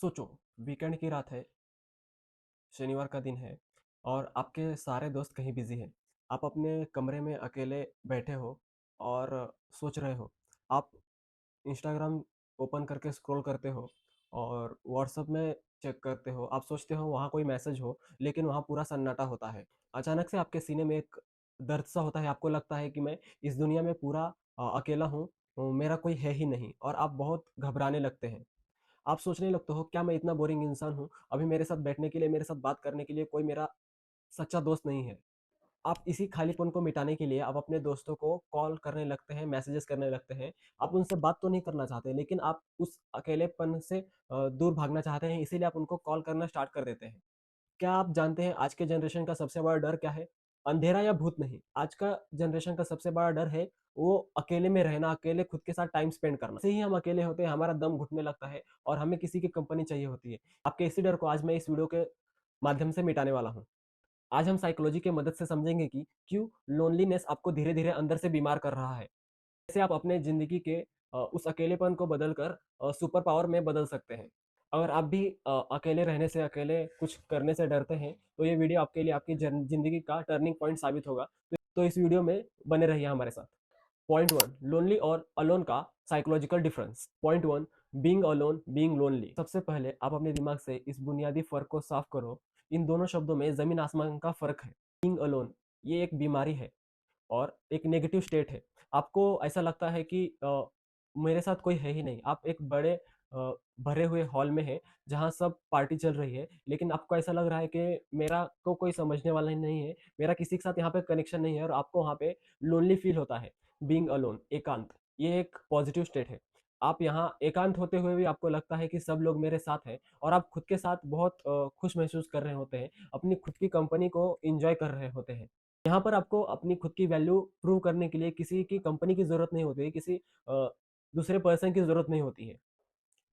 सोचो, वीकेंड की रात है, शनिवार का दिन है और आपके सारे दोस्त कहीं बिजी हैं। आप अपने कमरे में अकेले बैठे हो और सोच रहे हो। आप इंस्टाग्राम ओपन करके स्क्रॉल करते हो और व्हाट्सएप में चेक करते हो। आप सोचते हो वहाँ कोई मैसेज हो, लेकिन वहाँ पूरा सन्नाटा होता है। अचानक से आपके सीने में एक दर्द सा होता है, आपको लगता है कि मैं इस दुनिया में पूरा अकेला हूँ, मेरा कोई है ही नहीं और आप बहुत घबराने लगते हैं। आप सोचने लगते हो क्या मैं इतना बोरिंग इंसान हूँ, अभी मेरे साथ बैठने के लिए, मेरे साथ बात करने के लिए कोई मेरा सच्चा दोस्त नहीं है। आप इसी खालीपन को मिटाने के लिए आप अपने दोस्तों को कॉल करने लगते हैं, मैसेजेस करने लगते हैं। आप उनसे बात तो नहीं करना चाहते, लेकिन आप उस अकेलेपन से दूर भागना चाहते हैं, इसीलिए आप उनको कॉल करना स्टार्ट कर देते हैं। क्या आप जानते हैं आज के जनरेशन का सबसे बड़ा डर क्या है? अंधेरा या भूत नहीं, आज का जनरेशन का सबसे बड़ा डर है वो अकेले में रहना, अकेले खुद के साथ टाइम स्पेंड करना। जैसे ही हम अकेले होते हैं, हमारा दम घुटने लगता है और हमें किसी की कंपनी चाहिए होती है। आपके इसी डर को आज मैं इस वीडियो के माध्यम से मिटाने वाला हूँ। आज हम साइकोलॉजी की मदद से समझेंगे कि क्यों लोनलीनेस आपको धीरे-धीरे अंदर से बीमार कर रहा है। कैसे आप अपने ज़िंदगी के उस अकेलेपन को बदलकर सुपर पावर में बदल सकते हैं। अगर आप भी अकेले रहने से, अकेले कुछ करने से डरते हैं, तो ये वीडियो आपके लिए आपकी ज़िंदगी का टर्निंग पॉइंट साबित होगा। तो इस वीडियो में बने रहिए हमारे साथ। पॉइंट 1, लोनली और अलोन का psychological difference. Point 1, being alone, being lonely. सबसे पहले आप अपने दिमाग से इस बुनियादी फ़र्क को साफ करो। इन दोनों शब्दों में ज़मीन आसमान का फ़र्क है। बीइंग अलोन ये एक बीमारी है और एक नेगेटिव स्टेट है। आपको ऐसा लगता है कि मेरे साथ कोई है ही नहीं। आप एक बड़े भरे हुए हॉल में हैं, जहाँ सब पार्टी चल रही है, लेकिन आपको ऐसा लग रहा है कि मेरा को कोई समझने वाला ही नहीं है, मेरा किसी के साथ यहाँ पे कनेक्शन नहीं है और आपको वहाँ पे लोनली फील होता है। बीइंग अलोन, एकांत, ये एक पॉजिटिव स्टेट है। आप यहाँ एकांत होते हुए भी आपको लगता है कि सब लोग मेरे साथ हैं और आप खुद के साथ बहुत खुश महसूस कर रहे होते हैं, अपनी खुद की कंपनी को एन्जॉय कर रहे होते हैं। यहाँ पर आपको अपनी खुद की वैल्यू प्रूव करने के लिए किसी की कंपनी की ज़रूरत नहीं होती है, किसी दूसरे पर्सन की ज़रूरत नहीं होती है।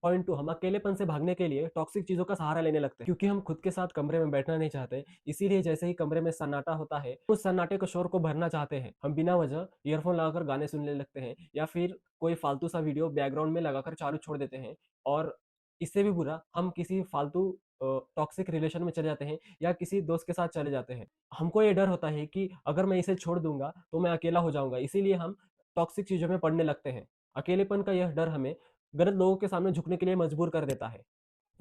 पॉइंट 2, हम अकेलेपन से भागने के लिए टॉक्सिक चीज़ों का सहारा लेने लगते हैं, क्योंकि हम खुद के साथ कमरे में बैठना नहीं चाहते। इसीलिए जैसे ही कमरे में सन्नाटा होता है, उस सन्नाटे को शोर को भरना चाहते हैं। हम बिना वजह ईयरफ़ोन लगाकर गाने सुनने लगते हैं या फिर कोई फालतू सा वीडियो बैकग्राउंड में लगाकर चालू छोड़ देते हैं और इससे भी बुरा हम किसी फालतू टॉक्सिक रिलेशन में चले जाते हैं या किसी दोस्त के साथ चले जाते हैं। हमको ये डर होता है कि अगर मैं इसे छोड़ दूँगा, तो मैं अकेला हो जाऊँगा, इसीलिए हम टॉक्सिक चीज़ों में पड़ने लगते हैं। अकेलेपन का यह डर हमें गलत लोगों के सामने झुकने के लिए मजबूर कर देता है।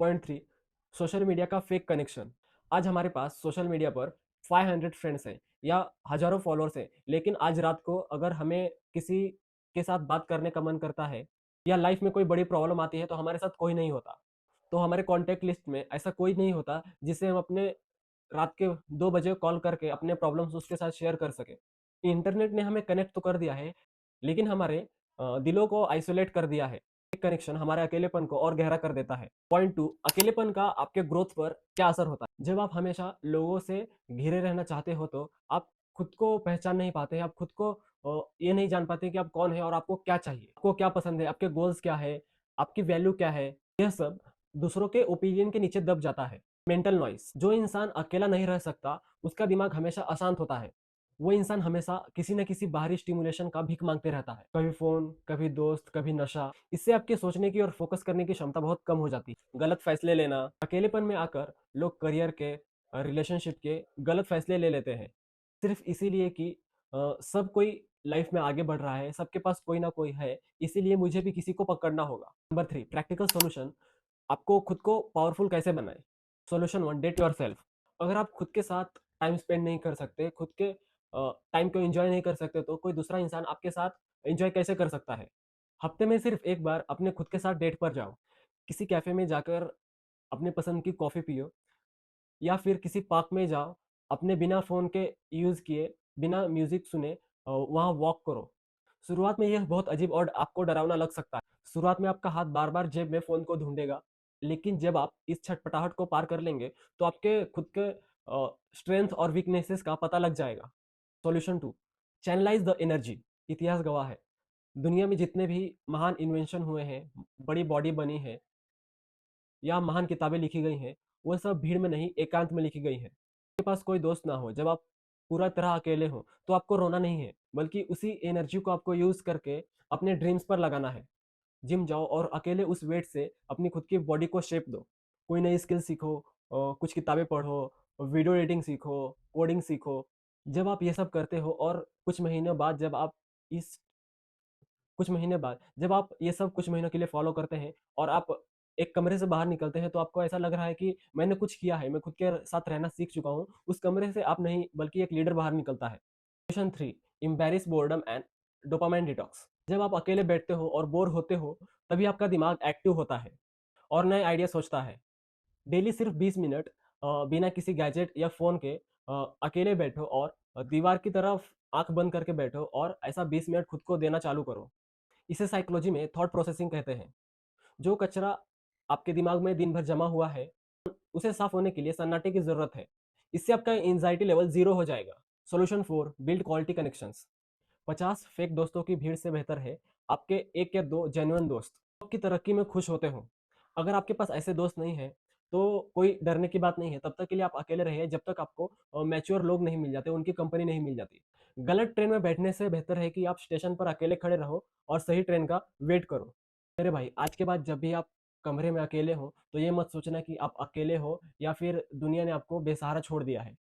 पॉइंट 3, सोशल मीडिया का फेक कनेक्शन। आज हमारे पास सोशल मीडिया पर 500 फ्रेंड्स हैं या हज़ारों फॉलोअर्स हैं, लेकिन आज रात को अगर हमें किसी के साथ बात करने का मन करता है या लाइफ में कोई बड़ी प्रॉब्लम आती है, तो हमारे साथ कोई नहीं होता। तो हमारे कॉन्टैक्ट लिस्ट में ऐसा कोई नहीं होता जिसे हम अपने रात के 2 बजे कॉल करके अपने प्रॉब्लम्स उसके साथ शेयर कर सकें। इंटरनेट ने हमें कनेक्ट तो कर दिया है, लेकिन हमारे दिलों को आइसोलेट कर दिया है। एक कनेक्शन हमारे अकेलेपन को और गहरा कर देता है। पॉइंट 2, अकेलेपन का आपके ग्रोथ पर क्या असर होता है? जब आप हमेशा लोगों से घिरे रहना चाहते हो, तो आप खुद को पहचान नहीं पाते हैं, आप खुद को ये नहीं जान पाते कि आप कौन हैं और आपको क्या चाहिए, आपको क्या पसंद है, आपके गोल्स क्या है, आपकी वैल्यू क्या है, यह सब दूसरों के ओपिनियन के नीचे दब जाता है। मेंटल नॉइज़, जो इंसान अकेला नहीं रह सकता, उसका दिमाग हमेशा अशांत होता है। वो इंसान हमेशा किसी न किसी बाहरी स्टिमुलेशन का भीख मांगते रहता है। कभी फ़ोन, कभी दोस्त, कभी नशा। इससे आपके सोचने की और फ़ोकस करने की क्षमता बहुत कम हो जाती है। गलत फ़ैसले लेना, अकेलेपन में आकर लोग करियर के, रिलेशनशिप के गलत फ़ैसले ले लेते हैं। सिर्फ़ इसीलिए कि सब कोई लाइफ़ में आगे बढ़ रहा है, सबके पास कोई ना कोई है, इसीलिए मुझे भी किसी को पकड़ना होगा। Number 3, practical solution. आपको खुद को पावरफुल कैसे बनाएँ? Solution 1, date yourself. अगर आप खुद के साथ टाइम स्पेंड नहीं कर सकते, खुद के टाइम को एन्जॉय नहीं कर सकते, तो कोई दूसरा इंसान आपके साथ एन्जॉय कैसे कर सकता है? हफ्ते में सिर्फ एक बार अपने खुद के साथ डेट पर जाओ। किसी कैफ़े में जाकर अपने पसंद की कॉफ़ी पियो या फिर किसी पार्क में जाओ, अपने बिना फ़ोन के यूज़ किए, बिना म्यूज़िक सुने वहाँ वॉक करो। शुरुआत में यह बहुत अजीब और आपको डरावना लग सकता है। शुरुआत में आपका हाथ बार-बार जेब में फ़ोन को ढूँढेगा, लेकिन जब आप इस छटपटाहट को पार कर लेंगे, तो आपके खुद के स्ट्रेंथ और वीकनेसेस का पता लग जाएगा। Solution 2, channelise the energy. इतिहास गवाह है, दुनिया में जितने भी महान इन्वेंशन हुए हैं, बड़ी बॉडी बनी है या महान किताबें लिखी गई हैं, वो सब भीड़ में नहीं, एकांत में लिखी गई हैं। आपके पास कोई दोस्त ना हो, जब आप पूरा तरह अकेले हो, तो आपको रोना नहीं है, बल्कि उसी एनर्जी को आपको यूज़ करके अपने ड्रीम्स पर लगाना है। जिम जाओ और अकेले उस वेट से अपनी खुद की बॉडी को शेप दो। कोई नई स्किल सीखो, कुछ किताबें पढ़ो, वीडियो एडिटिंग सीखो, कोडिंग सीखो। जब आप ये सब करते हो और इस कुछ महीने बाद जब आप ये सब कुछ महीनों के लिए फॉलो करते हैं और आप एक कमरे से बाहर निकलते हैं, तो आपको ऐसा लग रहा है कि मैंने कुछ किया है, मैं खुद के साथ रहना सीख चुका हूँ। उस कमरे से आप नहीं बल्कि एक लीडर बाहर निकलता है। Question 3, embarrass boredom and dopamine detox. जब आप अकेले बैठते हो और बोर होते हो, तभी आपका दिमाग एक्टिव होता है और नए आइडिया सोचता है। डेली सिर्फ 20 मिनट बिना किसी गैजेट या फ़ोन के अकेले बैठो और दीवार की तरफ आँख बंद करके बैठो और ऐसा 20 मिनट खुद को देना चालू करो। इसे साइकोलॉजी में थॉट प्रोसेसिंग कहते हैं। जो कचरा आपके दिमाग में दिन भर जमा हुआ है, उसे साफ होने के लिए सन्नाटे की ज़रूरत है। इससे आपका एंग्ज़ायटी लेवल 0 हो जाएगा। Solution 4, build quality connections. 50 fake दोस्तों की भीड़ से बेहतर है आपके 1 या 2 जेन्युइन दोस्त जो आपकी तरक्की में खुश होते हो। अगर आपके पास ऐसे दोस्त नहीं हैं, तो कोई डरने की बात नहीं है। तब तक के लिए आप अकेले रहिए जब तक आपको मैच्योर लोग नहीं मिल जाते, उनकी कंपनी नहीं मिल जाती। गलत ट्रेन में बैठने से बेहतर है कि आप स्टेशन पर अकेले खड़े रहो और सही ट्रेन का वेट करो। मेरे भाई, आज के बाद जब भी आप कमरे में अकेले हो, तो ये मत सोचना कि आप अकेले हो या फिर दुनिया ने आपको बेसहारा छोड़ दिया है।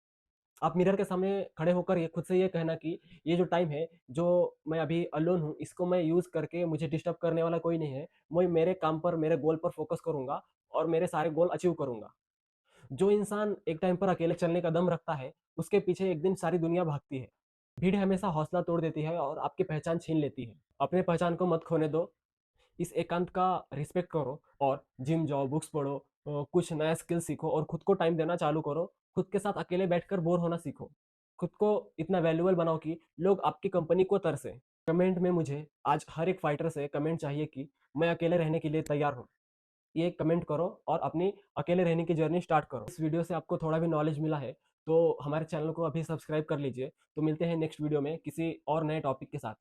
आप मिरर के सामने खड़े होकर ये खुद से ये कहना कि ये जो टाइम है, जो मैं अभी अलोन हूँ, इसको मैं यूज़ करके मुझे डिस्टर्ब करने वाला कोई नहीं है। मैं मेरे काम पर, मेरे गोल पर फ़ोकस करूँगा और मेरे सारे गोल अचीव करूँगा। जो इंसान एक टाइम पर अकेले चलने का दम रखता है, उसके पीछे एक दिन सारी दुनिया भागती है। भीड़ हमेशा हौसला तोड़ देती है और आपकी पहचान छीन लेती है। अपने पहचान को मत खोने दो। इस एकांत का रिस्पेक्ट करो और जिम जाओ, बुक्स पढ़ो, कुछ नया स्किल सीखो और खुद को टाइम देना चालू करो। खुद के साथ अकेले बैठकर बोर होना सीखो। खुद को इतना वैल्यूएबल बनाओ कि लोग आपकी कंपनी को तरसे। कमेंट में मुझे आज हर एक फाइटर से कमेंट चाहिए कि मैं अकेले रहने के लिए तैयार हूँ। ये कमेंट करो और अपनी अकेले रहने की जर्नी स्टार्ट करो। इस वीडियो से आपको थोड़ा भी नॉलेज मिला है, तो हमारे चैनल को अभी सब्सक्राइब कर लीजिए। तो मिलते हैं नेक्स्ट वीडियो में किसी और नए टॉपिक के साथ।